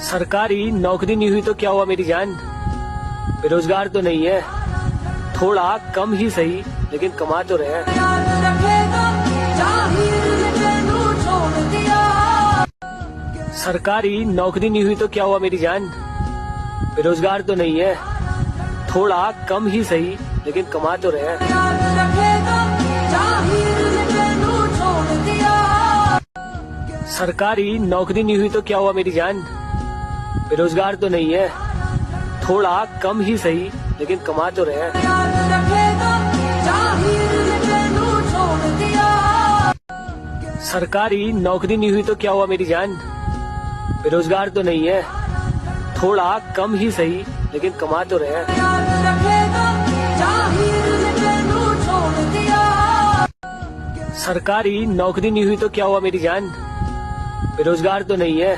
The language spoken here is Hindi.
सरकारी नौकरी नहीं हुई तो क्या हुआ मेरी जान, बेरोजगार तो नहीं है, थोड़ा कम ही सही लेकिन कमा तो रहे हैं। सरकारी नौकरी नहीं हुई तो क्या हुआ मेरी जान, बेरोजगार तो नहीं है, थोड़ा कम ही सही लेकिन कमा तो रहे हैं। सरकारी नौकरी नहीं हुई तो क्या हुआ मेरी जान, बेरोजगार तो नहीं है, थोड़ा कम ही सही लेकिन कमा तो रहे हैं। सरकारी नौकरी नहीं हुई तो क्या हुआ मेरी जान, बेरोजगार तो नहीं है, थोड़ा कम ही सही लेकिन कमा तो रहे हैं। सरकारी नौकरी नहीं हुई तो क्या हुआ मेरी जान, बेरोजगार तो नहीं है,